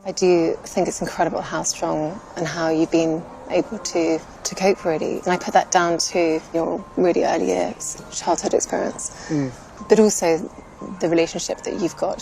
I do think it's incredible how strong and how you've been able to cope really. And I put that down to your really early years, childhood experience, but also the relationship that you've got.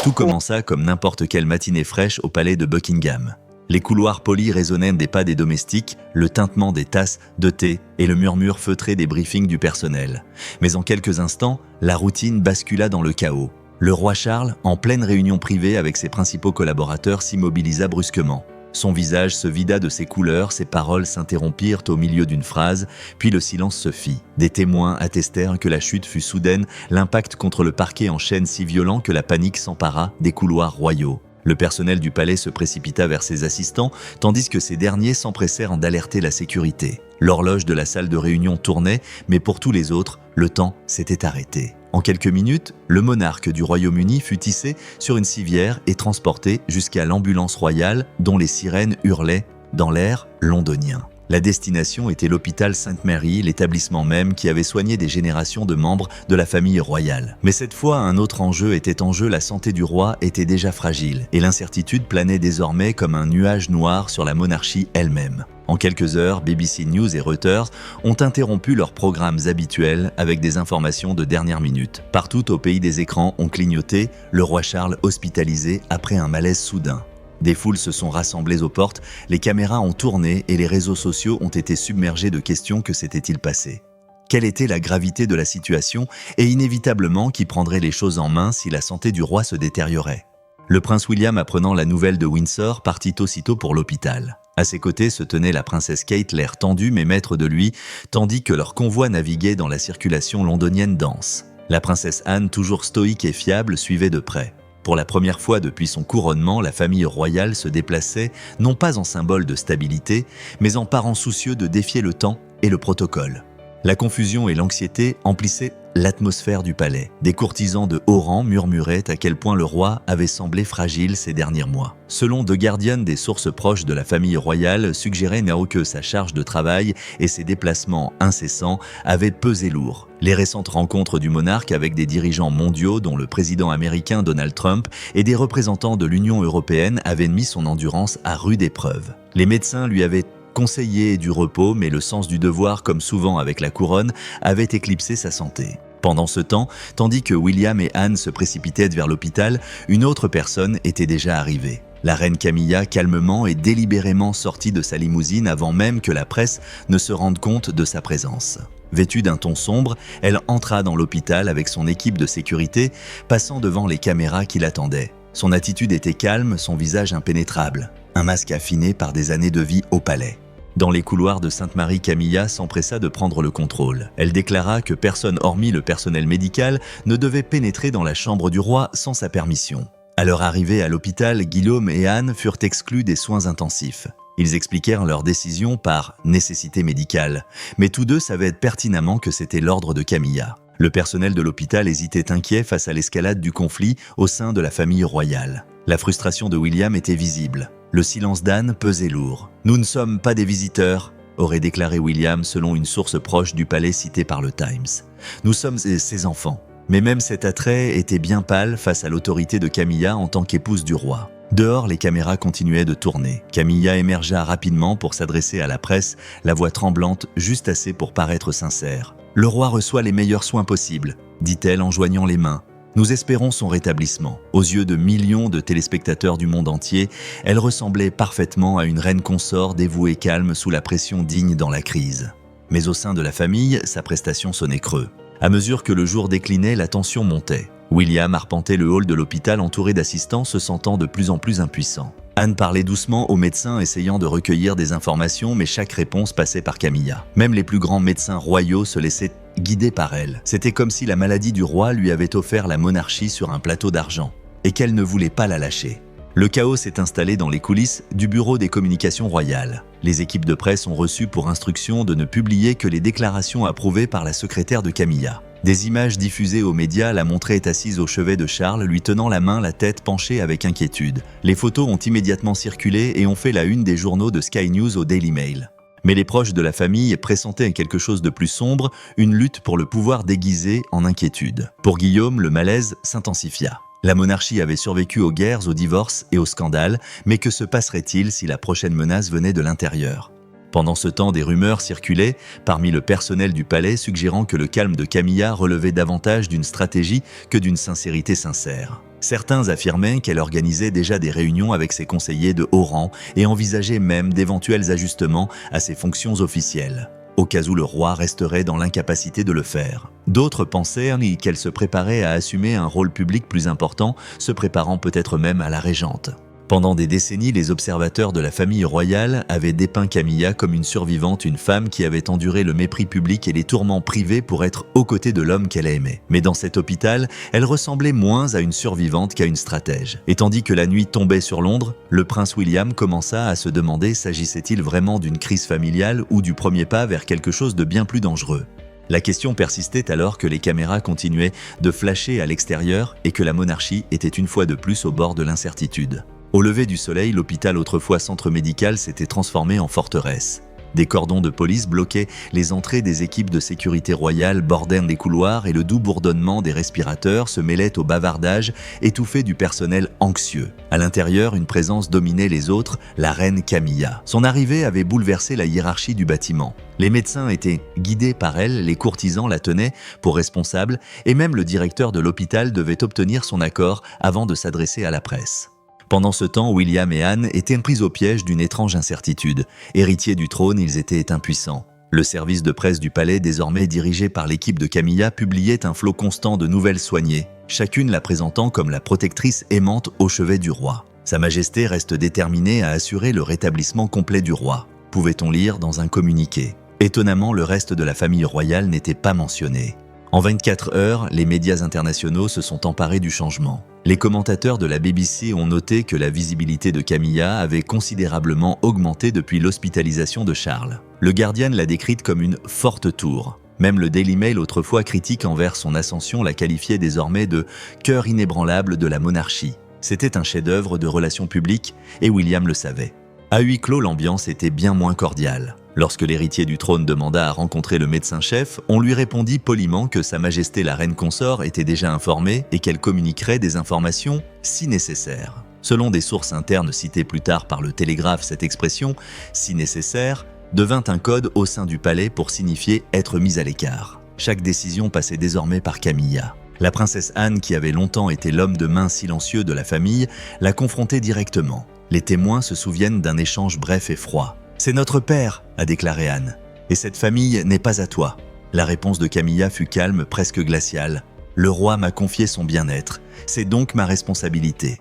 Tout commença comme n'importe quelle matinée fraîche au palais de Buckingham. Les couloirs polis résonnaient des pas des domestiques, le tintement des tasses de thé et le murmure feutré des briefings du personnel. Mais en quelques instants, la routine bascula dans le chaos. Le roi Charles, en pleine réunion privée avec ses principaux collaborateurs, s'immobilisa brusquement. Son visage se vida de ses couleurs, ses paroles s'interrompirent au milieu d'une phrase, puis le silence se fit. Des témoins attestèrent que la chute fut soudaine, l'impact contre le parquet en chaîne si violent que la panique s'empara des couloirs royaux. Le personnel du palais se précipita vers ses assistants, tandis que ces derniers s'empressèrent d'alerter la sécurité. L'horloge de la salle de réunion tournait, mais pour tous les autres, le temps s'était arrêté. En quelques minutes, le monarque du Royaume-Uni fut hissé sur une civière et transporté jusqu'à l'ambulance royale dont les sirènes hurlaient dans l'air londonien. La destination était l'hôpital St Mary, l'établissement même qui avait soigné des générations de membres de la famille royale. Mais cette fois, un autre enjeu était en jeu, la santé du roi était déjà fragile, et l'incertitude planait désormais comme un nuage noir sur la monarchie elle-même. En quelques heures, BBC News et Reuters ont interrompu leurs programmes habituels avec des informations de dernière minute. Partout au pays des écrans, on clignotait le roi Charles hospitalisé après un malaise soudain. Des foules se sont rassemblées aux portes, les caméras ont tourné et les réseaux sociaux ont été submergés de questions. Que s'était-il passé ? Quelle était la gravité de la situation et inévitablement qui prendrait les choses en main si la santé du roi se détériorait ? Le prince William, apprenant la nouvelle de Windsor, partit aussitôt pour l'hôpital. À ses côtés se tenait la princesse Kate, l'air tendu mais maître de lui, tandis que leur convoi naviguait dans la circulation londonienne dense. La princesse Anne, toujours stoïque et fiable, suivait de près. Pour la première fois depuis son couronnement, la famille royale se déplaçait non pas en symbole de stabilité, mais en parent soucieux de défier le temps et le protocole. La confusion et l'anxiété emplissaient l'atmosphère du palais. Des courtisans de haut rang murmuraient à quel point le roi avait semblé fragile ces derniers mois. Selon The Guardian, des sources proches de la famille royale suggéraient que sa charge de travail et ses déplacements incessants avaient pesé lourd. Les récentes rencontres du monarque avec des dirigeants mondiaux, dont le président américain Donald Trump, et des représentants de l'Union européenne avaient mis son endurance à rude épreuve. Les médecins lui avaient conseillé du repos, mais le sens du devoir, comme souvent avec la couronne, avait éclipsé sa santé. Pendant ce temps, tandis que William et Anne se précipitaient vers l'hôpital, une autre personne était déjà arrivée. La reine Camilla, calmement et délibérément sortie de sa limousine avant même que la presse ne se rende compte de sa présence. Vêtue d'un ton sombre, elle entra dans l'hôpital avec son équipe de sécurité, passant devant les caméras qui l'attendaient. Son attitude était calme, son visage impénétrable, un masque affiné par des années de vie au palais. Dans les couloirs de Sainte-Marie, Camilla s'empressa de prendre le contrôle. Elle déclara que personne hormis le personnel médical ne devait pénétrer dans la chambre du roi sans sa permission. À leur arrivée à l'hôpital, Guillaume et Anne furent exclus des soins intensifs. Ils expliquèrent leur décision par nécessité médicale, mais tous deux savaient pertinemment que c'était l'ordre de Camilla. Le personnel de l'hôpital hésitait inquiet face à l'escalade du conflit au sein de la famille royale. La frustration de William était visible. Le silence d'Anne pesait lourd. « Nous ne sommes pas des visiteurs », aurait déclaré William selon une source proche du palais citée par le Times. « Nous sommes ses enfants. » Mais même cet attrait était bien pâle face à l'autorité de Camilla en tant qu'épouse du roi. Dehors, les caméras continuaient de tourner. Camilla émergea rapidement pour s'adresser à la presse, la voix tremblante juste assez pour paraître sincère. « Le roi reçoit les meilleurs soins possibles », dit-elle en joignant les mains. Nous espérons son rétablissement. Aux yeux de millions de téléspectateurs du monde entier, elle ressemblait parfaitement à une reine consort dévouée calme sous la pression digne dans la crise. Mais au sein de la famille, sa prestation sonnait creux. À mesure que le jour déclinait, la tension montait. William arpentait le hall de l'hôpital entouré d'assistants, se sentant de plus en plus impuissant. Anne parlait doucement aux médecins essayant de recueillir des informations, mais chaque réponse passait par Camilla. Même les plus grands médecins royaux se laissaient guider par elle. C'était comme si la maladie du roi lui avait offert la monarchie sur un plateau d'argent, et qu'elle ne voulait pas la lâcher. Le chaos s'est installé dans les coulisses du bureau des communications royales. Les équipes de presse ont reçu pour instruction de ne publier que les déclarations approuvées par la secrétaire de Camilla. Des images diffusées aux médias la montraient assise au chevet de Charles, lui tenant la main, la tête penchée avec inquiétude. Les photos ont immédiatement circulé et ont fait la une des journaux de Sky News au Daily Mail. Mais les proches de la famille pressentaient quelque chose de plus sombre, une lutte pour le pouvoir déguisée en inquiétude. Pour Guillaume, le malaise s'intensifia. La monarchie avait survécu aux guerres, aux divorces et aux scandales, mais que se passerait-il si la prochaine menace venait de l'intérieur ? Pendant ce temps, des rumeurs circulaient parmi le personnel du palais suggérant que le calme de Camilla relevait davantage d'une stratégie que d'une sincérité sincère. Certains affirmaient qu'elle organisait déjà des réunions avec ses conseillers de haut rang et envisageait même d'éventuels ajustements à ses fonctions officielles, au cas où le roi resterait dans l'incapacité de le faire. D'autres pensèrent qu'elle se préparait à assumer un rôle public plus important, se préparant peut-être même à la régente. Pendant des décennies, les observateurs de la famille royale avaient dépeint Camilla comme une survivante, une femme qui avait enduré le mépris public et les tourments privés pour être aux côtés de l'homme qu'elle aimait. Mais dans cet hôpital, elle ressemblait moins à une survivante qu'à une stratège. Et tandis que la nuit tombait sur Londres, le prince William commença à se demander s'agissait-il vraiment d'une crise familiale ou du premier pas vers quelque chose de bien plus dangereux. La question persistait alors que les caméras continuaient de flasher à l'extérieur et que la monarchie était une fois de plus au bord de l'incertitude. Au lever du soleil, l'hôpital, autrefois centre médical, s'était transformé en forteresse. Des cordons de police bloquaient les entrées des équipes de sécurité royale, bordaient les couloirs et le doux bourdonnement des respirateurs se mêlait au bavardage étouffé du personnel anxieux. À l'intérieur, une présence dominait les autres, la reine Camilla. Son arrivée avait bouleversé la hiérarchie du bâtiment. Les médecins étaient guidés par elle, les courtisans la tenaient pour responsable et même le directeur de l'hôpital devait obtenir son accord avant de s'adresser à la presse. Pendant ce temps, William et Anne étaient pris au piège d'une étrange incertitude. Héritiers du trône, ils étaient impuissants. Le service de presse du palais, désormais dirigé par l'équipe de Camilla, publiait un flot constant de nouvelles soignées, chacune la présentant comme la protectrice aimante au chevet du roi. Sa Majesté reste déterminée à assurer le rétablissement complet du roi, pouvait-on lire dans un communiqué. Étonnamment, le reste de la famille royale n'était pas mentionné. En 24 heures, les médias internationaux se sont emparés du changement. Les commentateurs de la BBC ont noté que la visibilité de Camilla avait considérablement augmenté depuis l'hospitalisation de Charles. Le Guardian l'a décrite comme une « forte tour ». Même le Daily Mail, autrefois critique envers son ascension, la qualifiait désormais de « cœur inébranlable de la monarchie ». C'était un chef-d'œuvre de relations publiques et William le savait. À huis clos, l'ambiance était bien moins cordiale. Lorsque l'héritier du trône demanda à rencontrer le médecin-chef, on lui répondit poliment que Sa Majesté la reine consort était déjà informée et qu'elle communiquerait des informations si nécessaire. Selon des sources internes citées plus tard par le Télégraphe, cette expression « si nécessaire » devint un code au sein du palais pour signifier être mise à l'écart. Chaque décision passait désormais par Camilla. La princesse Anne, qui avait longtemps été l'homme de main silencieux de la famille, la confrontait directement. Les témoins se souviennent d'un échange bref et froid. « C'est notre père », a déclaré Anne, « et cette famille n'est pas à toi ». La réponse de Camilla fut calme, presque glaciale. « Le roi m'a confié son bien-être, c'est donc ma responsabilité. »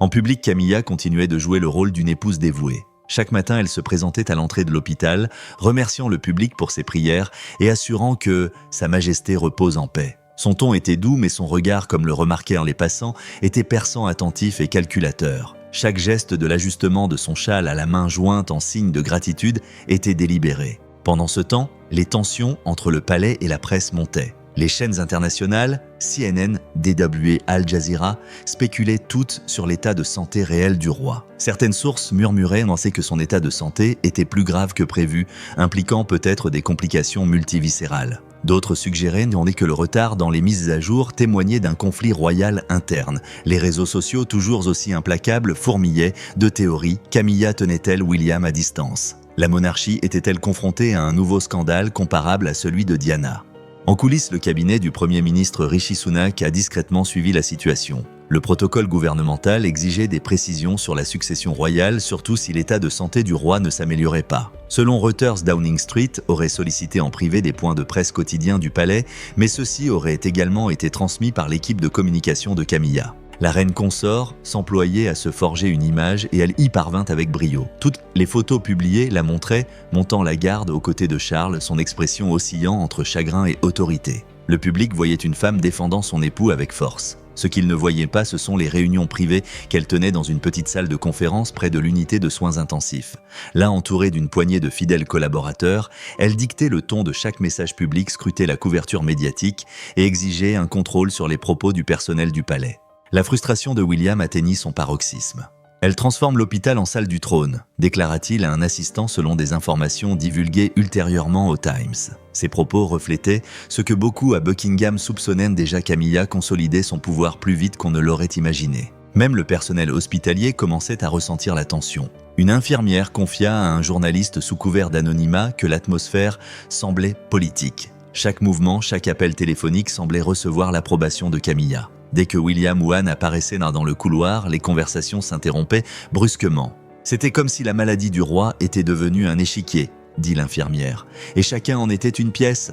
En public, Camilla continuait de jouer le rôle d'une épouse dévouée. Chaque matin, elle se présentait à l'entrée de l'hôpital, remerciant le public pour ses prières et assurant que Sa Majesté repose en paix. Son ton était doux, mais son regard, comme le remarquèrent les passants, était perçant, attentif et calculateur. Chaque geste de l'ajustement de son châle à la main jointe en signe de gratitude était délibéré. Pendant ce temps, les tensions entre le palais et la presse montaient. Les chaînes internationales, CNN, DW et Al Jazeera, spéculaient toutes sur l'état de santé réel du roi. Certaines sources murmuraient penser que son état de santé était plus grave que prévu, impliquant peut-être des complications multiviscérales. D'autres suggéraient que le retard dans les mises à jour témoignait d'un conflit royal interne. Les réseaux sociaux, toujours aussi implacables, fourmillaient de théories. Camilla tenait-elle William à distance? La monarchie était-elle confrontée à un nouveau scandale comparable à celui de Diana? En coulisses, le cabinet du Premier ministre Rishi Sunak a discrètement suivi la situation. Le protocole gouvernemental exigeait des précisions sur la succession royale, surtout si l'état de santé du roi ne s'améliorait pas. Selon Reuters, Downing Street aurait sollicité en privé des points de presse quotidiens du palais, mais ceux-ci auraient également été transmis par l'équipe de communication de Camilla. La reine consort s'employait à se forger une image et elle y parvint avec brio. Toutes les photos publiées la montraient, montant la garde aux côtés de Charles, son expression oscillant entre chagrin et autorité. Le public voyait une femme défendant son époux avec force. Ce qu'il ne voyait pas, ce sont les réunions privées qu'elle tenait dans une petite salle de conférence près de l'unité de soins intensifs. Là, entourée d'une poignée de fidèles collaborateurs, elle dictait le ton de chaque message public, scrutait la couverture médiatique et exigeait un contrôle sur les propos du personnel du palais. La frustration de William atteignit son paroxysme. Elle transforme l'hôpital en salle du trône, déclara-t-il à un assistant selon des informations divulguées ultérieurement au Times. Ces propos reflétaient ce que beaucoup à Buckingham soupçonnaient déjà Camilla consolidait son pouvoir plus vite qu'on ne l'aurait imaginé. Même le personnel hospitalier commençait à ressentir la tension. Une infirmière confia à un journaliste sous couvert d'anonymat que l'atmosphère semblait politique. Chaque mouvement, chaque appel téléphonique semblait recevoir l'approbation de Camilla. Dès que William ou Anne apparaissaient dans le couloir, les conversations s'interrompaient brusquement. C'était comme si la maladie du roi était devenue un échiquier, dit l'infirmière, et chacun en était une pièce.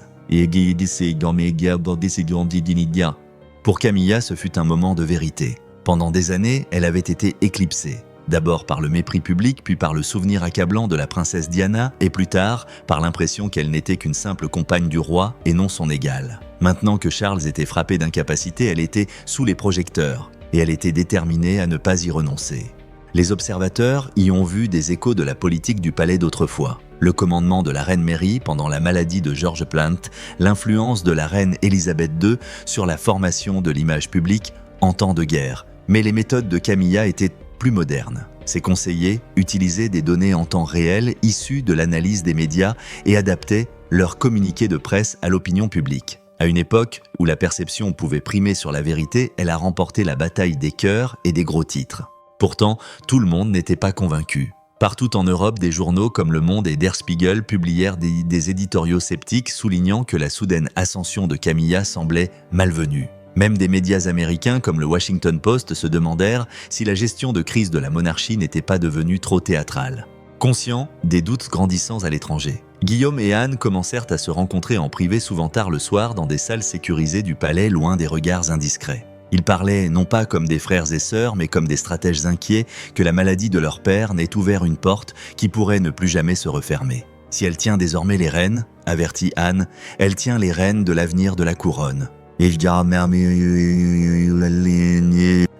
Pour Camilla, ce fut un moment de vérité. Pendant des années, elle avait été éclipsée. D'abord par le mépris public, puis par le souvenir accablant de la princesse Diana, et plus tard par l'impression qu'elle n'était qu'une simple compagne du roi et non son égale. Maintenant que Charles était frappé d'incapacité, elle était sous les projecteurs, et elle était déterminée à ne pas y renoncer. Les observateurs y ont vu des échos de la politique du palais d'autrefois. Le commandement de la reine Mary pendant la maladie de George Plant, l'influence de la reine Élisabeth II sur la formation de l'image publique en temps de guerre. Mais les méthodes de Camilla étaient plus modernes. Ses conseillers utilisaient des données en temps réel issues de l'analyse des médias et adaptaient leurs communiqués de presse à l'opinion publique. À une époque où la perception pouvait primer sur la vérité, elle a remporté la bataille des cœurs et des gros titres. Pourtant, tout le monde n'était pas convaincu. Partout en Europe, des journaux comme Le Monde et Der Spiegel publièrent des éditoriaux sceptiques soulignant que la soudaine ascension de Camilla semblait malvenue. Même des médias américains comme le Washington Post se demandèrent si la gestion de crise de la monarchie n'était pas devenue trop théâtrale. Conscients des doutes grandissants à l'étranger, Guillaume et Anne commencèrent à se rencontrer en privé souvent tard le soir dans des salles sécurisées du palais loin des regards indiscrets. Ils parlaient non pas comme des frères et sœurs, mais comme des stratèges inquiets que la maladie de leur père n'ait ouvert une porte qui pourrait ne plus jamais se refermer. Si elle tient désormais les rênes, avertit Anne, elle tient les rênes de l'avenir de la couronne.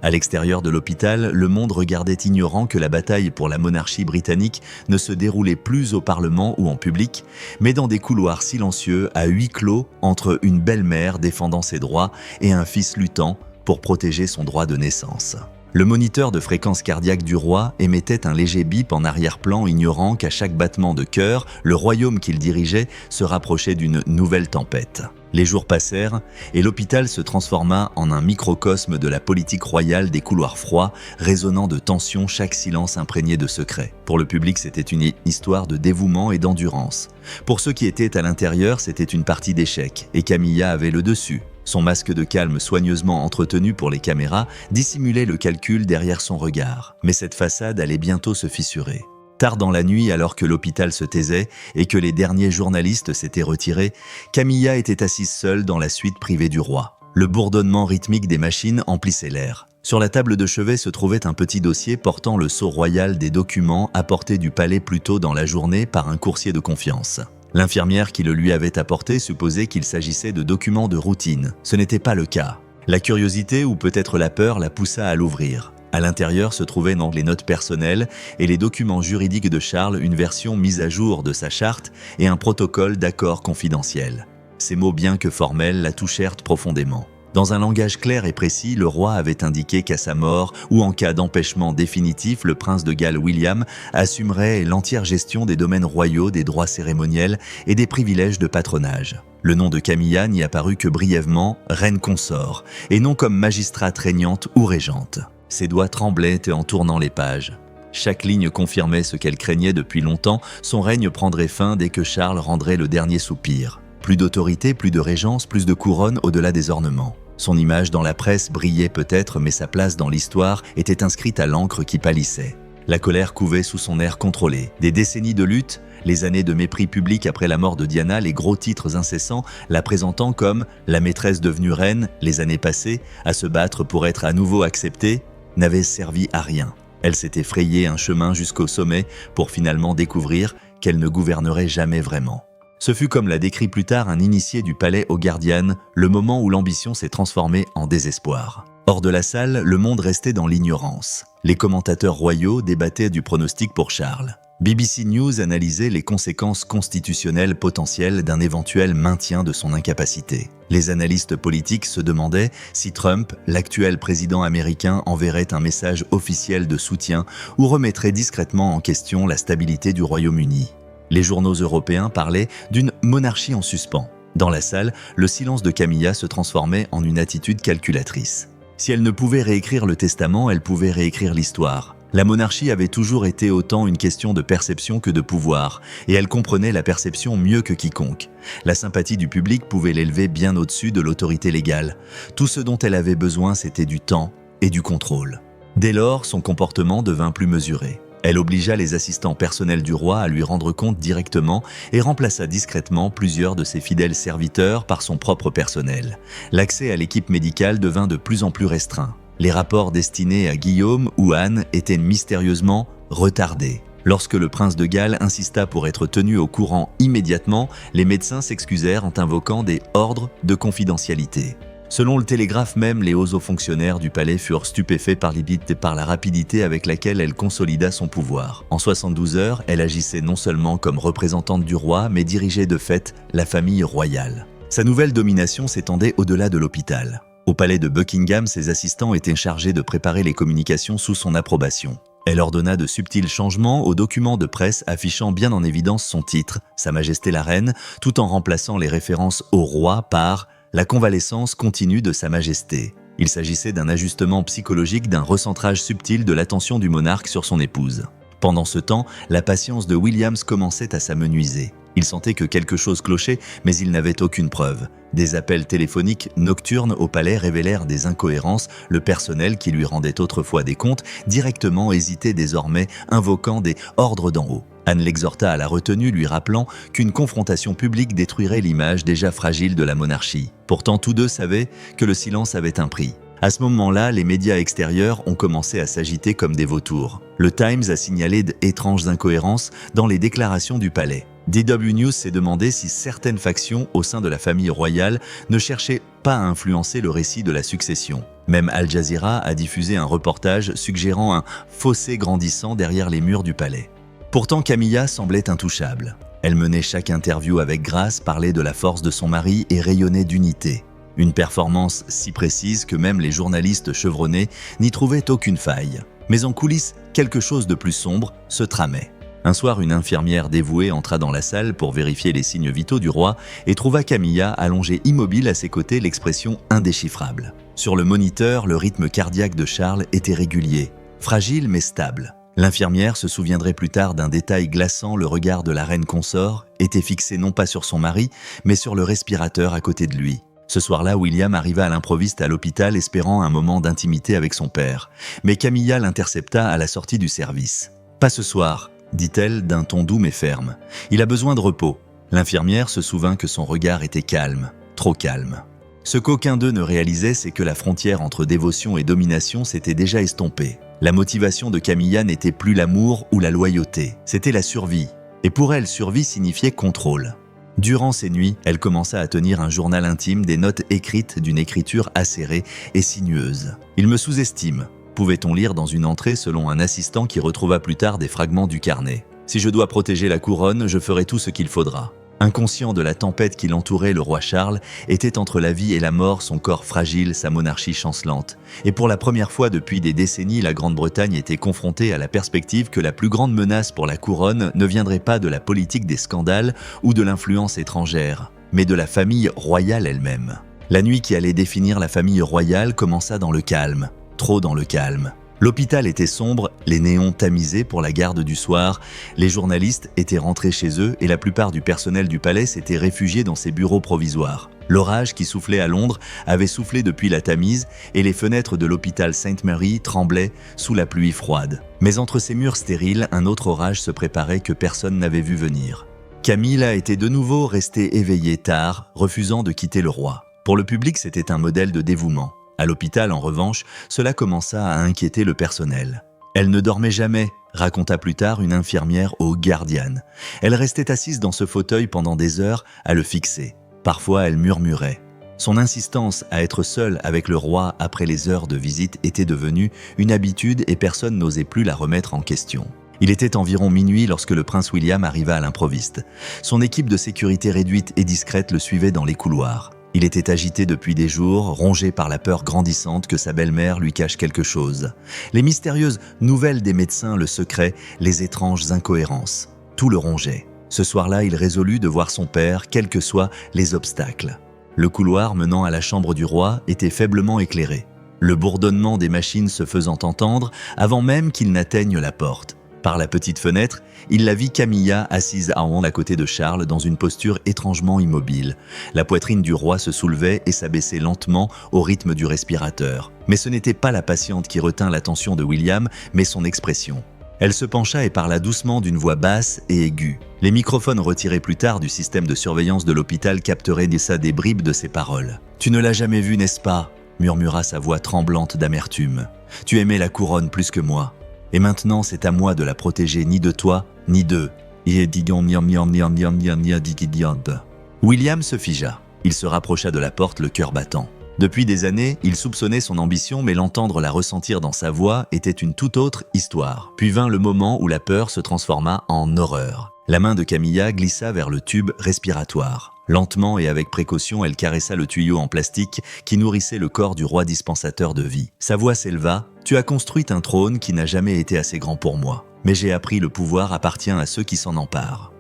À l'extérieur de l'hôpital, le monde regardait ignorant que la bataille pour la monarchie britannique ne se déroulait plus au Parlement ou en public, mais dans des couloirs silencieux à huis clos entre une belle-mère défendant ses droits et un fils luttant pour protéger son droit de naissance. Le moniteur de fréquence cardiaque du roi émettait un léger bip en arrière-plan, ignorant qu'à chaque battement de cœur, le royaume qu'il dirigeait se rapprochait d'une nouvelle tempête. Les jours passèrent et l'hôpital se transforma en un microcosme de la politique royale des couloirs froids, résonnant de tension, chaque silence imprégné de secret. Pour le public, c'était une histoire de dévouement et d'endurance. Pour ceux qui étaient à l'intérieur, c'était une partie d'échecs et Camilla avait le dessus. Son masque de calme soigneusement entretenu pour les caméras dissimulait le calcul derrière son regard. Mais cette façade allait bientôt se fissurer. Tard dans la nuit, alors que l'hôpital se taisait et que les derniers journalistes s'étaient retirés, Camilla était assise seule dans la suite privée du roi. Le bourdonnement rythmique des machines emplissait l'air. Sur la table de chevet se trouvait un petit dossier portant le sceau royal des documents apportés du palais plus tôt dans la journée par un coursier de confiance. L'infirmière qui le lui avait apporté supposait qu'il s'agissait de documents de routine. Ce n'était pas le cas. La curiosité ou peut-être la peur la poussa à l'ouvrir. À l'intérieur se trouvaient donc les notes personnelles et les documents juridiques de Charles, une version mise à jour de sa charte et un protocole d'accord confidentiel. Ces mots, bien que formels, la touchèrent profondément. Dans un langage clair et précis, le roi avait indiqué qu'à sa mort ou en cas d'empêchement définitif, le prince de Galles William assumerait l'entière gestion des domaines royaux, des droits cérémoniels et des privilèges de patronage. Le nom de Camilla n'y apparut que brièvement, reine consort, et non comme magistrate régnante ou régente. Ses doigts tremblaient en tournant les pages. Chaque ligne confirmait ce qu'elle craignait depuis longtemps, son règne prendrait fin dès que Charles rendrait le dernier soupir. Plus d'autorité, plus de régence, plus de couronne au-delà des ornements. Son image dans la presse brillait peut-être, mais sa place dans l'histoire était inscrite à l'encre qui pâlissait. La colère couvait sous son air contrôlé. Des décennies de lutte, les années de mépris public après la mort de Diana, les gros titres incessants la présentant comme la maîtresse devenue reine, les années passées, à se battre pour être à nouveau acceptée, n'avaient servi à rien. Elle s'était frayé un chemin jusqu'au sommet pour finalement découvrir qu'elle ne gouvernerait jamais vraiment. Ce fut, comme l'a décrit plus tard un initié du palais aux Guardian, le moment où l'ambition s'est transformée en désespoir. Hors de la salle, le monde restait dans l'ignorance. Les commentateurs royaux débattaient du pronostic pour Charles. BBC News analysait les conséquences constitutionnelles potentielles d'un éventuel maintien de son incapacité. Les analystes politiques se demandaient si Trump, l'actuel président américain, enverrait un message officiel de soutien ou remettrait discrètement en question la stabilité du Royaume-Uni. Les journaux européens parlaient d'une monarchie en suspens. Dans la salle, le silence de Camilla se transformait en une attitude calculatrice. Si elle ne pouvait réécrire le testament, elle pouvait réécrire l'histoire. La monarchie avait toujours été autant une question de perception que de pouvoir, et elle comprenait la perception mieux que quiconque. La sympathie du public pouvait l'élever bien au-dessus de l'autorité légale. Tout ce dont elle avait besoin, c'était du temps et du contrôle. Dès lors, son comportement devint plus mesuré. Elle obligea les assistants personnels du roi à lui rendre compte directement et remplaça discrètement plusieurs de ses fidèles serviteurs par son propre personnel. L'accès à l'équipe médicale devint de plus en plus restreint. Les rapports destinés à Guillaume ou Anne étaient mystérieusement retardés. Lorsque le prince de Galles insista pour être tenu au courant immédiatement, les médecins s'excusèrent en invoquant des ordres de confidentialité. Selon le Télégraphe même, les hauts fonctionnaires du palais furent stupéfaits par la rapidité avec laquelle elle consolida son pouvoir. En 72 heures, elle agissait non seulement comme représentante du roi, mais dirigeait de fait la famille royale. Sa nouvelle domination s'étendait au-delà de l'hôpital. Au palais de Buckingham, ses assistants étaient chargés de préparer les communications sous son approbation. Elle ordonna de subtils changements aux documents de presse affichant bien en évidence son titre, Sa Majesté la Reine, tout en remplaçant les références au roi par « la convalescence continue de Sa Majesté ». Il s'agissait d'un ajustement psychologique, d'un recentrage subtil de l'attention du monarque sur son épouse. Pendant ce temps, la patience de Williams commençait à s'amenuiser. Il sentait que quelque chose clochait, mais il n'avait aucune preuve. Des appels téléphoniques nocturnes au palais révélèrent des incohérences. Le personnel, qui lui rendait autrefois des comptes, directement hésitait désormais, invoquant des ordres d'en haut. Anne l'exhorta à la retenue, lui rappelant qu'une confrontation publique détruirait l'image déjà fragile de la monarchie. Pourtant, tous deux savaient que le silence avait un prix. À ce moment-là, les médias extérieurs ont commencé à s'agiter comme des vautours. Le Times a signalé d'étranges incohérences dans les déclarations du palais. DW News s'est demandé si certaines factions au sein de la famille royale ne cherchaient pas à influencer le récit de la succession. Même Al Jazeera a diffusé un reportage suggérant un fossé grandissant derrière les murs du palais. Pourtant, Camilla semblait intouchable. Elle menait chaque interview avec grâce, parlait de la force de son mari et rayonnait d'unité. Une performance si précise que même les journalistes chevronnés n'y trouvaient aucune faille. Mais en coulisses, quelque chose de plus sombre se tramait. Un soir, une infirmière dévouée entra dans la salle pour vérifier les signes vitaux du roi et trouva Camilla allongée immobile à ses côtés, l'expression indéchiffrable. Sur le moniteur, le rythme cardiaque de Charles était régulier, fragile mais stable. L'infirmière se souviendrait plus tard d'un détail glaçant, le regard de la reine consort était fixé non pas sur son mari, mais sur le respirateur à côté de lui. Ce soir-là, William arriva à l'improviste à l'hôpital espérant un moment d'intimité avec son père. Mais Camilla l'intercepta à la sortie du service. « Pas ce soir », dit-elle d'un ton doux mais ferme. « Il a besoin de repos. » L'infirmière se souvint que son regard était calme, trop calme. Ce qu'aucun d'eux ne réalisait, c'est que la frontière entre dévotion et domination s'était déjà estompée. La motivation de Camilla n'était plus l'amour ou la loyauté, c'était la survie. Et pour elle, survie signifiait contrôle. Durant ces nuits, elle commença à tenir un journal intime, des notes écrites d'une écriture acérée et sinueuse. « Il me sous-estime », pouvait-on lire dans une entrée selon un assistant qui retrouva plus tard des fragments du carnet. « Si je dois protéger la couronne, je ferai tout ce qu'il faudra. » Inconscient de la tempête qui l'entourait, le roi Charles était entre la vie et la mort, son corps fragile, sa monarchie chancelante. Et pour la première fois depuis des décennies, la Grande-Bretagne était confrontée à la perspective que la plus grande menace pour la couronne ne viendrait pas de la politique des scandales ou de l'influence étrangère, mais de la famille royale elle-même. La nuit qui allait définir la famille royale commença dans le calme, trop dans le calme. L'hôpital était sombre, les néons tamisés pour la garde du soir, les journalistes étaient rentrés chez eux et la plupart du personnel du palais s'était réfugié dans ses bureaux provisoires. L'orage qui soufflait à Londres avait soufflé depuis la Tamise et les fenêtres de l'hôpital St. Mary tremblaient sous la pluie froide. Mais entre ces murs stériles, un autre orage se préparait que personne n'avait vu venir. Camilla était de nouveau restée éveillée tard, refusant de quitter le roi. Pour le public, c'était un modèle de dévouement. À l'hôpital, en revanche, cela commença à inquiéter le personnel. Elle ne dormait jamais, raconta plus tard une infirmière au Guardian. Elle restait assise dans ce fauteuil pendant des heures à le fixer. Parfois, elle murmurait. Son insistance à être seule avec le roi après les heures de visite était devenue une habitude et personne n'osait plus la remettre en question. Il était environ minuit lorsque le prince William arriva à l'improviste. Son équipe de sécurité réduite et discrète le suivait dans les couloirs. Il était agité depuis des jours, rongé par la peur grandissante que sa belle-mère lui cache quelque chose. Les mystérieuses nouvelles des médecins, le secret, les étranges incohérences. Tout le rongeait. Ce soir-là, il résolut de voir son père, quels que soient les obstacles. Le couloir menant à la chambre du roi était faiblement éclairé. Le bourdonnement des machines se faisant entendre avant même qu'il n'atteigne la porte. Par la petite fenêtre, il la vit Camilla assise à côté de Charles dans une posture étrangement immobile. La poitrine du roi se soulevait et s'abaissait lentement au rythme du respirateur. Mais ce n'était pas la patiente qui retint l'attention de William, mais son expression. Elle se pencha et parla doucement d'une voix basse et aiguë. Les microphones retirés plus tard du système de surveillance de l'hôpital capteraient des bribes de ses paroles. « Tu ne l'as jamais vu, n'est-ce pas ?» murmura sa voix tremblante d'amertume. « Tu aimais la couronne plus que moi. Et maintenant, c'est à moi de la protéger, ni de toi, ni d'eux. » William se figea. Il se rapprocha de la porte, le cœur battant. Depuis des années, il soupçonnait son ambition, mais l'entendre la ressentir dans sa voix était une toute autre histoire. Puis vint le moment où la peur se transforma en horreur. La main de Camilla glissa vers le tube respiratoire. Lentement et avec précaution, elle caressa le tuyau en plastique qui nourrissait le corps du roi dispensateur de vie. Sa voix s'éleva. « Tu as construit un trône qui n'a jamais été assez grand pour moi. Mais j'ai appris le pouvoir appartient à ceux qui s'en emparent. »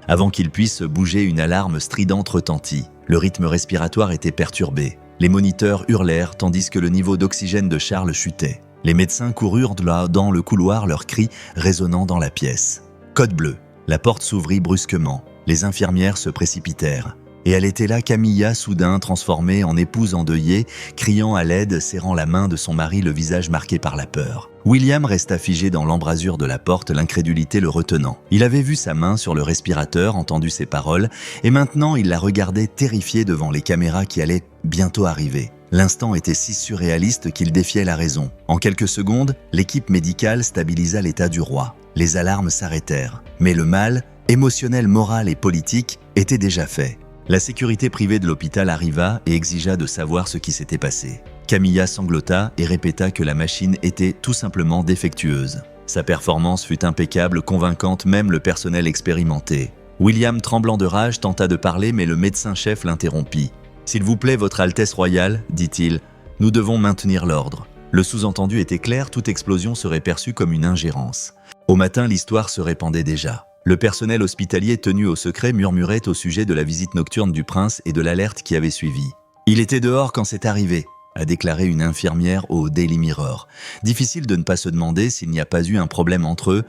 Avant qu'il puisse bouger, une alarme stridente retentit. Le rythme respiratoire était perturbé. Les moniteurs hurlèrent tandis que le niveau d'oxygène de Charles chutait. Les médecins coururent dans le couloir, leurs cris résonnant dans la pièce. Code bleu. La porte s'ouvrit brusquement. Les infirmières se précipitèrent. Et elle était là, Camilla, soudain transformée en épouse endeuillée, criant à l'aide, serrant la main de son mari, le visage marqué par la peur. William resta figé dans l'embrasure de la porte, l'incrédulité le retenant. Il avait vu sa main sur le respirateur, entendu ses paroles, et maintenant il la regardait terrifié devant les caméras qui allaient bientôt arriver. L'instant était si surréaliste qu'il défiait la raison. En quelques secondes, l'équipe médicale stabilisa l'état du roi. Les alarmes s'arrêtèrent. Mais le mal, émotionnel, moral et politique, était déjà fait. La sécurité privée de l'hôpital arriva et exigea de savoir ce qui s'était passé. Camilla sanglota et répéta que la machine était tout simplement défectueuse. Sa performance fut impeccable, convaincante même le personnel expérimenté. William, tremblant de rage, tenta de parler, mais le médecin-chef l'interrompit. « S'il vous plaît, Votre Altesse royale, dit-il, nous devons maintenir l'ordre. » Le sous-entendu était clair, toute explosion serait perçue comme une ingérence. Au matin, l'histoire se répandait déjà. Le personnel hospitalier tenu au secret murmurait au sujet de la visite nocturne du prince et de l'alerte qui avait suivi. « Il était dehors quand c'est arrivé », a déclaré une infirmière au Daily Mirror. Difficile de ne pas se demander s'il n'y a pas eu un problème entre eux.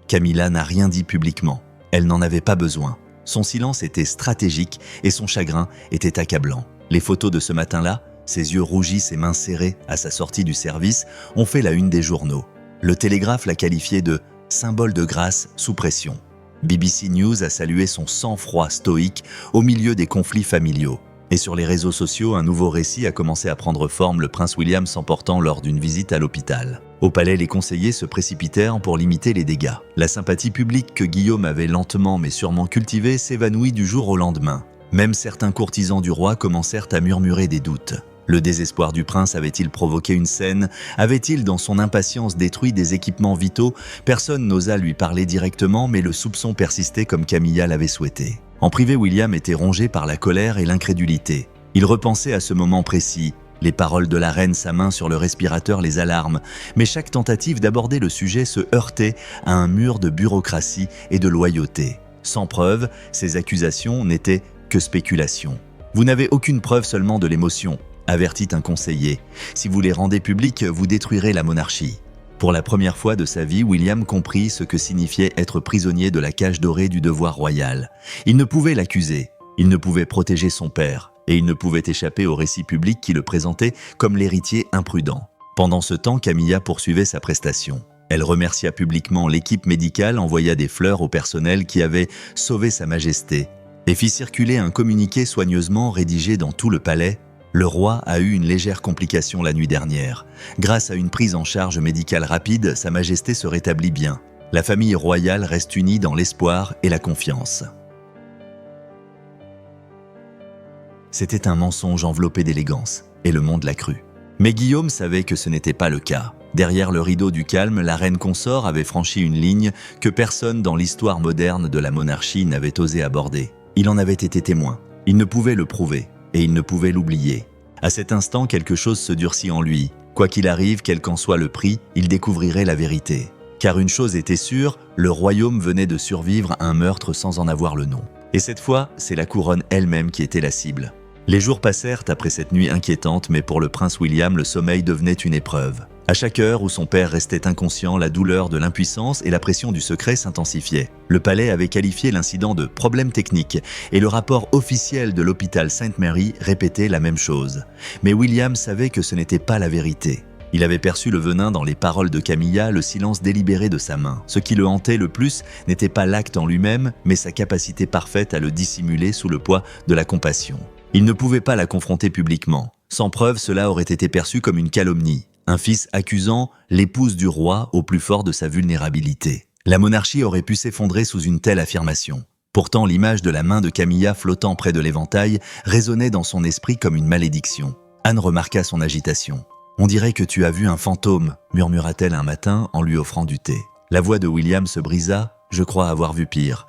Camilla n'a rien dit publiquement. Elle n'en avait pas besoin. Son silence était stratégique et son chagrin était accablant. Les photos de ce matin-là, ses yeux rougis, ses mains serrées à sa sortie du service, ont fait la une des journaux. Le Télégraphe l'a qualifié de « symbole de grâce sous pression ». BBC News a salué son sang-froid stoïque au milieu des conflits familiaux. Et sur les réseaux sociaux, un nouveau récit a commencé à prendre forme, le prince William s'emportant lors d'une visite à l'hôpital. Au palais, les conseillers se précipitèrent pour limiter les dégâts. La sympathie publique que Guillaume avait lentement mais sûrement cultivée s'évanouit du jour au lendemain. Même certains courtisans du roi commencèrent à murmurer des doutes. Le désespoir du prince avait-il provoqué une scène? Avait-il, dans son impatience, détruit des équipements vitaux? Personne n'osa lui parler directement, mais le soupçon persistait comme Camilla l'avait souhaité. En privé, William était rongé par la colère et l'incrédulité. Il repensait à ce moment précis, les paroles de la reine, sa main sur le respirateur, les alarmes. Mais chaque tentative d'aborder le sujet se heurtait à un mur de bureaucratie et de loyauté. Sans preuve, ces accusations n'étaient que spéculations. « Vous n'avez aucune preuve, seulement de l'émotion », avertit un conseiller. « Si vous les rendez publics, vous détruirez la monarchie. » Pour la première fois de sa vie, William comprit ce que signifiait être prisonnier de la cage dorée du devoir royal. Il ne pouvait l'accuser, il ne pouvait protéger son père, et il ne pouvait échapper au récit public qui le présentait comme l'héritier imprudent. Pendant ce temps, Camilla poursuivait sa prestation. Elle remercia publiquement l'équipe médicale, envoya des fleurs au personnel qui avait sauvé Sa Majesté, et fit circuler un communiqué soigneusement rédigé dans tout le palais. Le roi a eu une légère complication la nuit dernière. Grâce à une prise en charge médicale rapide, Sa Majesté se rétablit bien. La famille royale reste unie dans l'espoir et la confiance. C'était un mensonge enveloppé d'élégance, et le monde l'a cru. Mais Guillaume savait que ce n'était pas le cas. Derrière le rideau du calme, la reine consort avait franchi une ligne que personne dans l'histoire moderne de la monarchie n'avait osé aborder. Il en avait été témoin. Il ne pouvait le prouver, et il ne pouvait l'oublier. À cet instant, quelque chose se durcit en lui. Quoi qu'il arrive, quel qu'en soit le prix, il découvrirait la vérité. Car une chose était sûre, le royaume venait de survivre à un meurtre sans en avoir le nom. Et cette fois, c'est la couronne elle-même qui était la cible. Les jours passèrent après cette nuit inquiétante, mais pour le prince William, le sommeil devenait une épreuve. À chaque heure où son père restait inconscient, la douleur de l'impuissance et la pression du secret s'intensifiaient. Le palais avait qualifié l'incident de problème technique et le rapport officiel de l'hôpital Sainte Mary répétait la même chose. Mais William savait que ce n'était pas la vérité. Il avait perçu le venin dans les paroles de Camilla, le silence délibéré de sa main. Ce qui le hantait le plus n'était pas l'acte en lui-même, mais sa capacité parfaite à le dissimuler sous le poids de la compassion. Il ne pouvait pas la confronter publiquement. Sans preuve, cela aurait été perçu comme une calomnie. Un fils accusant l'épouse du roi au plus fort de sa vulnérabilité. La monarchie aurait pu s'effondrer sous une telle affirmation. Pourtant, l'image de la main de Camilla flottant près de l'éventail résonnait dans son esprit comme une malédiction. Anne remarqua son agitation. « On dirait que tu as vu un fantôme », murmura-t-elle un matin en lui offrant du thé. La voix de William se brisa. « Je crois avoir vu pire. »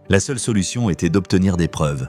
La seule solution était d'obtenir des preuves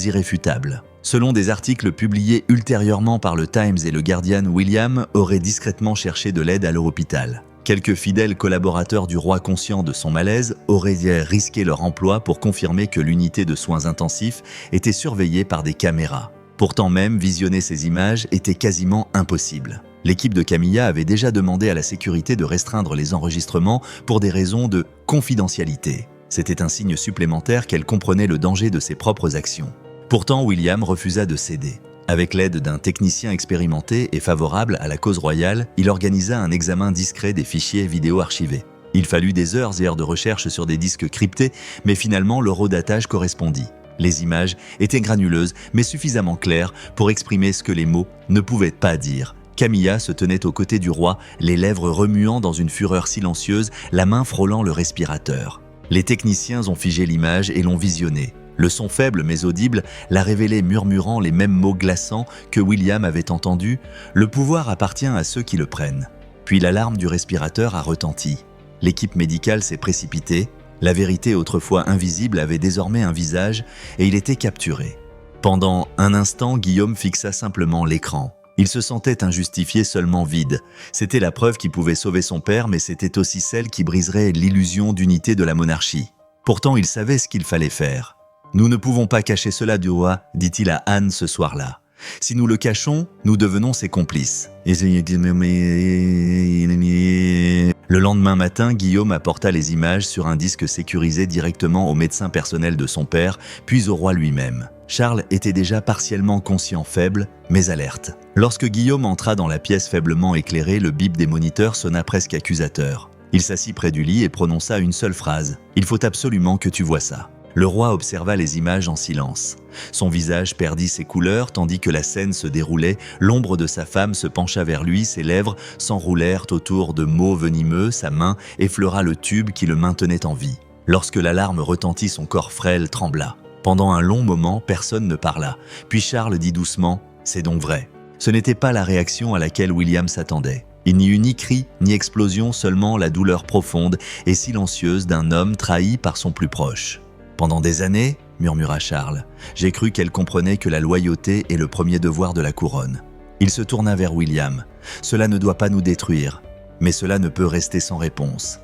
irréfutables. Selon des articles publiés ultérieurement par le Times et le Guardian, William aurait discrètement cherché de l'aide à l'hôpital. Quelques fidèles collaborateurs du roi conscients de son malaise auraient risqué leur emploi pour confirmer que l'unité de soins intensifs était surveillée par des caméras. Pourtant même, visionner ces images était quasiment impossible. L'équipe de Camilla avait déjà demandé à la sécurité de restreindre les enregistrements pour des raisons de confidentialité. C'était un signe supplémentaire qu'elle comprenait le danger de ses propres actions. Pourtant, William refusa de céder. Avec l'aide d'un technicien expérimenté et favorable à la cause royale, il organisa un examen discret des fichiers vidéo archivés. Il fallut des heures et heures de recherche sur des disques cryptés, mais finalement l'horodatage correspondit. Les images étaient granuleuses, mais suffisamment claires pour exprimer ce que les mots ne pouvaient pas dire. Camilla se tenait aux côtés du roi, les lèvres remuant dans une fureur silencieuse, la main frôlant le respirateur. Les techniciens ont figé l'image et l'ont visionnée. Le son faible mais audible l'a révélé murmurant les mêmes mots glaçants que William avait entendus. Le pouvoir appartient à ceux qui le prennent. Puis l'alarme du respirateur a retenti. L'équipe médicale s'est précipitée. La vérité autrefois invisible avait désormais un visage et il était capturé. Pendant un instant, Guillaume fixa simplement l'écran. Il se sentait injustifié, seulement vide. C'était la preuve qui pouvait sauver son père, mais c'était aussi celle qui briserait l'illusion d'unité de la monarchie. Pourtant, il savait ce qu'il fallait faire. « Nous ne pouvons pas cacher cela du roi », dit-il à Anne ce soir-là. « Si nous le cachons, nous devenons ses complices. » Le lendemain matin, Guillaume apporta les images sur un disque sécurisé directement au médecin personnel de son père, puis au roi lui-même. Charles était déjà partiellement conscient, faible, mais alerte. Lorsque Guillaume entra dans la pièce faiblement éclairée, le bip des moniteurs sonna presque accusateur. Il s'assit près du lit et prononça une seule phrase. « Il faut absolument que tu vois ça. » Le roi observa les images en silence. Son visage perdit ses couleurs tandis que la scène se déroulait. L'ombre de sa femme se pencha vers lui, ses lèvres s'enroulèrent autour de mots venimeux, sa main effleura le tube qui le maintenait en vie. Lorsque l'alarme retentit, son corps frêle trembla. Pendant un long moment, personne ne parla. Puis Charles dit doucement « C'est donc vrai ». Ce n'était pas la réaction à laquelle William s'attendait. Il n'y eut ni cri, ni explosion, seulement la douleur profonde et silencieuse d'un homme trahi par son plus proche. « Pendant des années, murmura Charles, j'ai cru qu'elle comprenait que la loyauté est le premier devoir de la couronne. » Il se tourna vers William. « Cela ne doit pas nous détruire, mais cela ne peut rester sans réponse. »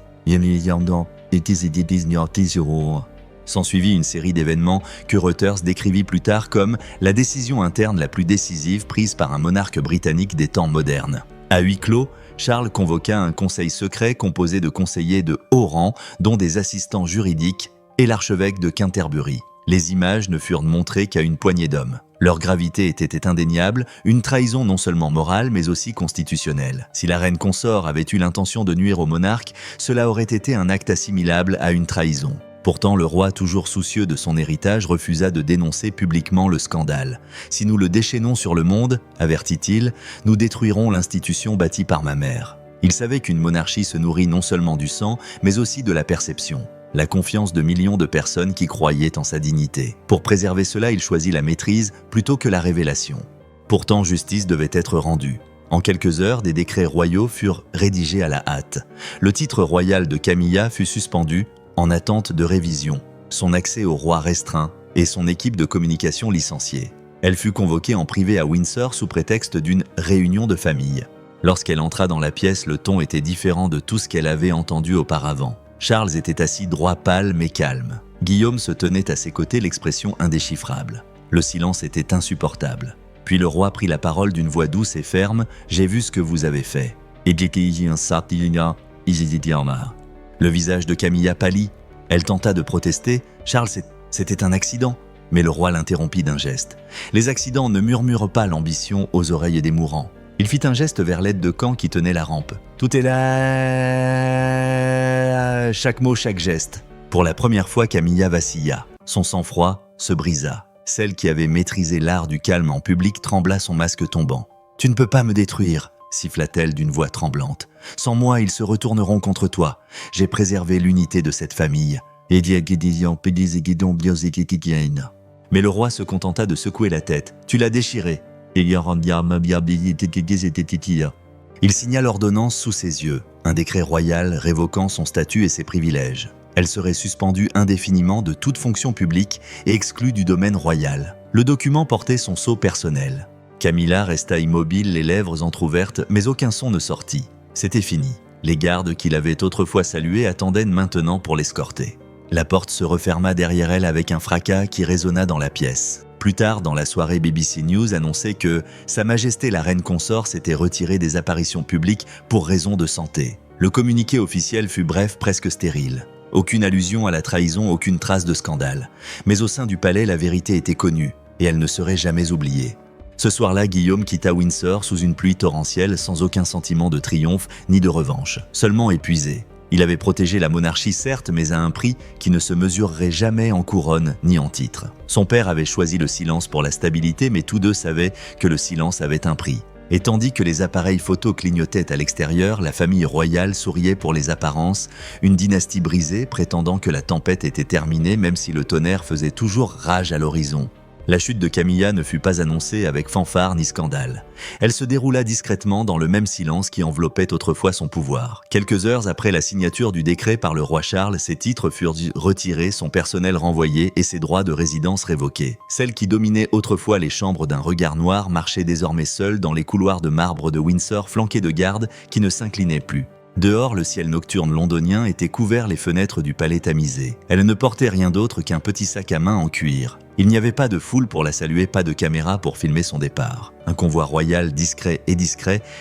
S'ensuivit une série d'événements que Reuters décrivit plus tard comme la décision interne la plus décisive prise par un monarque britannique des temps modernes. À huis clos, Charles convoqua un conseil secret composé de conseillers de haut rang, dont des assistants juridiques et l'archevêque de Canterbury. Les images ne furent montrées qu'à une poignée d'hommes. Leur gravité était indéniable, une trahison non seulement morale mais aussi constitutionnelle. Si la reine consort avait eu l'intention de nuire au monarque, cela aurait été un acte assimilable à une trahison. Pourtant, le roi, toujours soucieux de son héritage, refusa de dénoncer publiquement le scandale. « Si nous le déchaînons sur le monde, avertit-il, nous détruirons l'institution bâtie par ma mère. » Il savait qu'une monarchie se nourrit non seulement du sang, mais aussi de la perception. la confiance de millions de personnes qui croyaient en sa dignité. Pour préserver cela, il choisit la maîtrise plutôt que la révélation. Pourtant, justice devait être rendue. En quelques heures, des décrets royaux furent rédigés à la hâte. Le titre royal de Camilla fut suspendu en attente de révision, son accès au roi restreint et son équipe de communication licenciée. Elle fut convoquée en privé à Windsor sous prétexte d'une réunion de famille. Lorsqu'elle entra dans la pièce, le ton était différent de tout ce qu'elle avait entendu auparavant. Charles était assis droit, pâle mais calme. Guillaume se tenait à ses côtés, l'expression indéchiffrable. Le silence était insupportable. Puis le roi prit la parole d'une voix douce et ferme. « J'ai vu ce que vous avez fait. » Le visage de Camilla pâlit. Elle tenta de protester. « Charles, c'était un accident. » Mais le roi l'interrompit d'un geste. Les accidents ne murmurent pas l'ambition aux oreilles des mourants. Il fit un geste vers l'aide de camp qui tenait la rampe. Tout est là, chaque mot, chaque geste. Pour la première fois, Camilla vacilla. Son sang-froid se brisa. Celle qui avait maîtrisé l'art du calme en public trembla, son masque tombant. « Tu ne peux pas me détruire !» siffla-t-elle d'une voix tremblante. « Sans moi, ils se retourneront contre toi. J'ai préservé l'unité de cette famille. » Mais le roi se contenta de secouer la tête. « Tu l'as déchiré. » Il signa l'ordonnance sous ses yeux, un décret royal révoquant son statut et ses privilèges. Elle serait suspendue indéfiniment de toute fonction publique et exclue du domaine royal. Le document portait son sceau personnel. Camilla resta immobile, les lèvres entr'ouvertes, mais aucun son ne sortit. C'était fini. Les gardes qui l'avaient autrefois saluée attendaient maintenant pour l'escorter. La porte se referma derrière elle avec un fracas qui résonna dans la pièce. Plus tard, dans la soirée, BBC News annonçait que Sa Majesté la Reine Consort s'était retirée des apparitions publiques pour raison de santé. Le communiqué officiel fut bref, presque stérile. Aucune allusion à la trahison, aucune trace de scandale. Mais au sein du palais, la vérité était connue, et elle ne serait jamais oubliée. Ce soir-là, Guillaume quitta Windsor sous une pluie torrentielle, sans aucun sentiment de triomphe ni de revanche, seulement épuisé. Il avait protégé la monarchie certes, mais à un prix qui ne se mesurerait jamais en couronne ni en titre. Son père avait choisi le silence pour la stabilité, mais tous deux savaient que le silence avait un prix. Et tandis que les appareils photo clignotaient à l'extérieur, la famille royale souriait pour les apparences, une dynastie brisée prétendant que la tempête était terminée même si le tonnerre faisait toujours rage à l'horizon. La chute de Camilla ne fut pas annoncée avec fanfare ni scandale. Elle se déroula discrètement dans le même silence qui enveloppait autrefois son pouvoir. Quelques heures après la signature du décret par le roi Charles, ses titres furent retirés, son personnel renvoyé et ses droits de résidence révoqués. Celle qui dominait autrefois les chambres d'un regard noir marchait désormais seule dans les couloirs de marbre de Windsor, flanquée de gardes qui ne s'inclinaient plus. Dehors, le ciel nocturne londonien était couvert les fenêtres du palais tamisées. Elle ne portait rien d'autre qu'un petit sac à main en cuir. Il n'y avait pas de foule pour la saluer, pas de caméra pour filmer son départ. Un convoi royal discret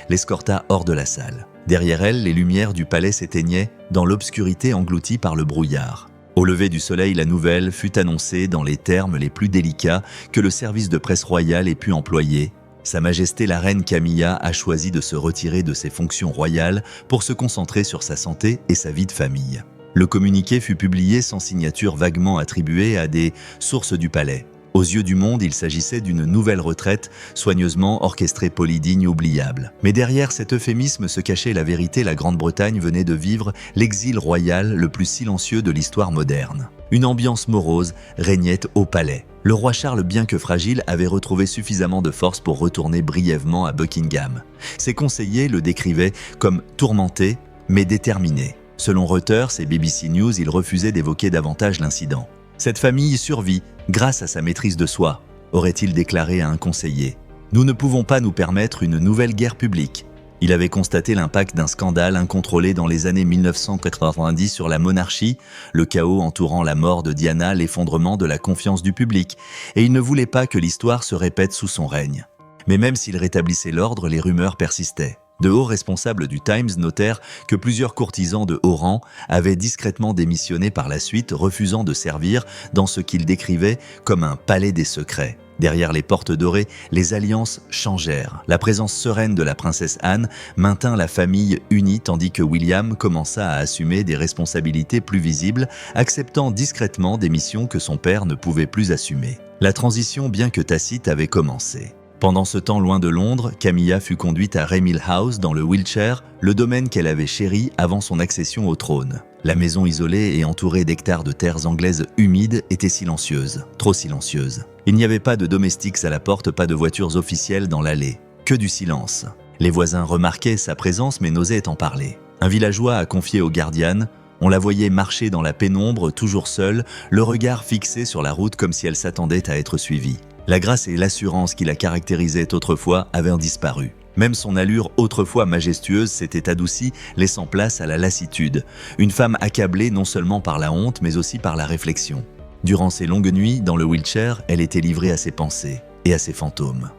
l'escorta hors de la salle. Derrière elle, les lumières du palais s'éteignaient dans l'obscurité engloutie par le brouillard. Au lever du soleil, la nouvelle fut annoncée dans les termes les plus délicats que le service de presse royal ait pu employer. Sa Majesté la Reine Camilla a choisi de se retirer de ses fonctions royales pour se concentrer sur sa santé et sa vie de famille. Le communiqué fut publié sans signature vaguement attribuée à des sources du palais. Aux yeux du monde, il s'agissait d'une nouvelle retraite, soigneusement orchestrée, polydigne, oubliable. Mais derrière cet euphémisme se cachait la vérité, la Grande-Bretagne venait de vivre l'exil royal le plus silencieux de l'histoire moderne. Une ambiance morose régnait au palais. Le roi Charles, bien que fragile, avait retrouvé suffisamment de force pour retourner brièvement à Buckingham. Ses conseillers le décrivaient comme tourmenté, mais déterminé. Selon Reuters et BBC News, il refusait d'évoquer davantage l'incident. Cette famille survit grâce à sa maîtrise de soi, aurait-il déclaré à un conseiller. Nous ne pouvons pas nous permettre une nouvelle guerre publique. Il avait constaté l'impact d'un scandale incontrôlé dans les années 1990 sur la monarchie, le chaos entourant la mort de Diana, l'effondrement de la confiance du public, et il ne voulait pas que l'histoire se répète sous son règne. Mais même s'il rétablissait l'ordre, les rumeurs persistaient. De hauts responsables du Times notèrent que plusieurs courtisans de haut rang avaient discrètement démissionné par la suite, refusant de servir dans ce qu'ils décrivaient comme un palais des secrets. Derrière les portes dorées, les alliances changèrent. La présence sereine de la princesse Anne maintint la famille unie tandis que William commença à assumer des responsabilités plus visibles, acceptant discrètement des missions que son père ne pouvait plus assumer. La transition, bien que tacite, avait commencé. Pendant ce temps loin de Londres, Camilla fut conduite à Raymill House dans le Wiltshire, le domaine qu'elle avait chéri avant son accession au trône. La maison isolée et entourée d'hectares de terres anglaises humides était silencieuse, trop silencieuse. Il n'y avait pas de domestiques à la porte, pas de voitures officielles dans l'allée, que du silence. Les voisins remarquaient sa présence mais n'osaient en parler. Un villageois a confié au Guardian: on la voyait marcher dans la pénombre, toujours seule, le regard fixé sur la route comme si elle s'attendait à être suivie. La grâce et l'assurance qui la caractérisaient autrefois avaient disparu. Même son allure autrefois majestueuse s'était adoucie, laissant place à la lassitude. Une femme accablée non seulement par la honte, mais aussi par la réflexion. Durant ses longues nuits, dans le Wiltshire, elle était livrée à ses pensées et à ses fantômes.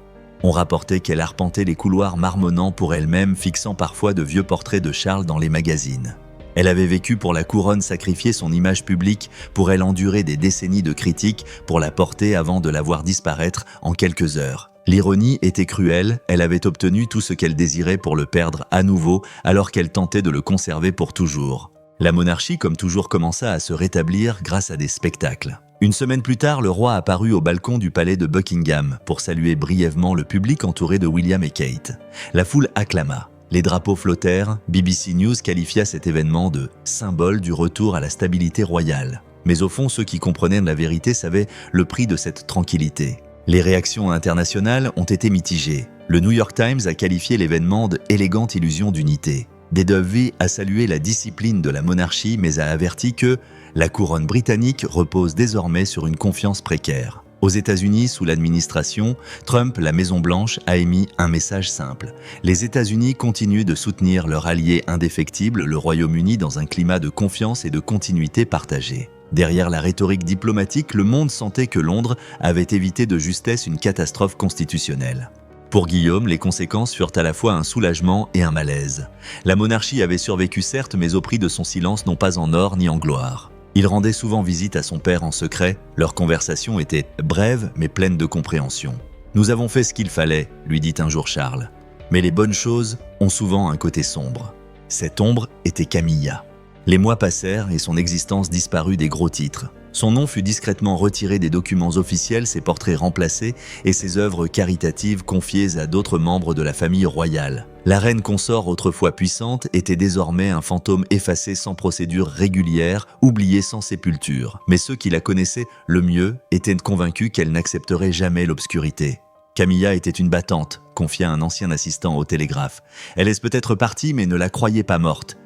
On rapportait qu'elle arpentait les couloirs marmonnant pour elle-même, fixant parfois de vieux portraits de Charles dans les magazines. Elle avait vécu pour la couronne, sacrifié son image publique, pour elle endurer des décennies de critiques, pour la porter avant de la voir disparaître en quelques heures. L'ironie était cruelle, elle avait obtenu tout ce qu'elle désirait pour le perdre à nouveau, alors qu'elle tentait de le conserver pour toujours. La monarchie, comme toujours, commença à se rétablir grâce à des spectacles. Une semaine plus tard, le roi apparut au balcon du palais de Buckingham pour saluer brièvement le public entouré de William et Kate. La foule acclama. Les drapeaux flottèrent, BBC News qualifia cet événement de « symbole du retour à la stabilité royale ». Mais au fond, ceux qui comprenaient la vérité savaient le prix de cette tranquillité. Les réactions internationales ont été mitigées. Le New York Times a qualifié l'événement d'« élégante illusion d'unité ». Dovey a salué la discipline de la monarchie mais a averti que « la couronne britannique repose désormais sur une confiance précaire ». Aux États-Unis, sous l'administration Trump, la Maison-Blanche a émis un message simple. Les États-Unis continuent de soutenir leur allié indéfectible, le Royaume-Uni, dans un climat de confiance et de continuité partagée. Derrière la rhétorique diplomatique, le monde sentait que Londres avait évité de justesse une catastrophe constitutionnelle. Pour Guillaume, les conséquences furent à la fois un soulagement et un malaise. La monarchie avait survécu certes, mais au prix de son silence, non pas en or ni en gloire. Il rendait souvent visite à son père en secret, leurs conversations étaient brèves mais pleines de compréhension. « Nous avons fait ce qu'il fallait », lui dit un jour Charles. Mais les bonnes choses ont souvent un côté sombre. Cette ombre était Camilla. Les mois passèrent et son existence disparut des gros titres. Son nom fut discrètement retiré des documents officiels, ses portraits remplacés et ses œuvres caritatives confiées à d'autres membres de la famille royale. La reine consort, autrefois puissante, était désormais un fantôme effacé sans procédure régulière, oublié sans sépulture. Mais ceux qui la connaissaient le mieux étaient convaincus qu'elle n'accepterait jamais l'obscurité. Camilla était une battante, confia un ancien assistant au télégraphe. Elle est peut-être partie, mais ne la croyez pas morte.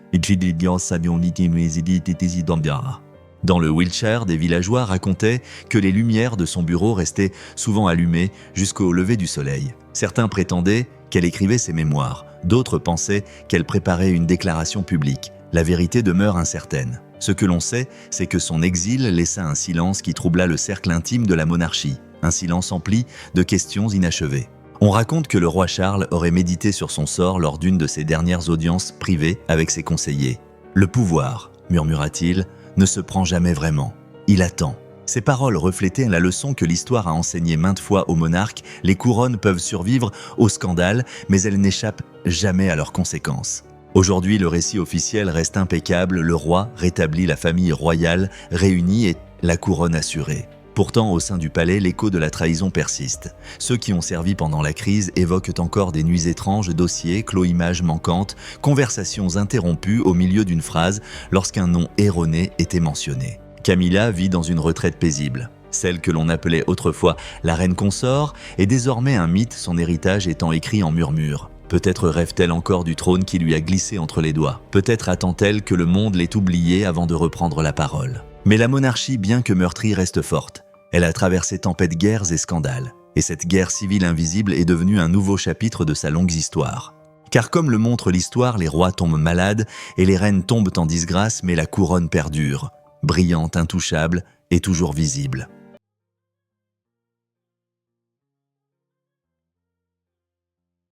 Dans le Wiltshire, des villageois racontaient que les lumières de son bureau restaient souvent allumées jusqu'au lever du soleil. Certains prétendaient qu'elle écrivait ses mémoires, d'autres pensaient qu'elle préparait une déclaration publique. La vérité demeure incertaine. Ce que l'on sait, c'est que son exil laissa un silence qui troubla le cercle intime de la monarchie, un silence empli de questions inachevées. On raconte que le roi Charles aurait médité sur son sort lors d'une de ses dernières audiences privées avec ses conseillers. « Le pouvoir », murmura-t-il, ne se prend jamais vraiment. Il attend. Ces paroles reflétaient la leçon que l'histoire a enseignée maintes fois aux monarques. Les couronnes peuvent survivre au scandale, mais elles n'échappent jamais à leurs conséquences. Aujourd'hui, le récit officiel reste impeccable. Le roi rétablit la famille royale réunie et la couronne assurée. Pourtant, au sein du palais, l'écho de la trahison persiste. Ceux qui ont servi pendant la crise évoquent encore des nuits étranges, dossiers, clos images manquantes, conversations interrompues au milieu d'une phrase lorsqu'un nom erroné était mentionné. Camilla vit dans une retraite paisible. Celle que l'on appelait autrefois la reine consort est désormais un mythe, son héritage étant écrit en murmures. Peut-être rêve-t-elle encore du trône qui lui a glissé entre les doigts. Peut-être attend-elle que le monde l'ait oubliée avant de reprendre la parole. Mais la monarchie, bien que meurtrie, reste forte. Elle a traversé tempêtes, guerres et scandales. Et cette guerre civile invisible est devenue un nouveau chapitre de sa longue histoire. Car comme le montre l'histoire, les rois tombent malades et les reines tombent en disgrâce, mais la couronne perdure, brillante, intouchable et toujours visible.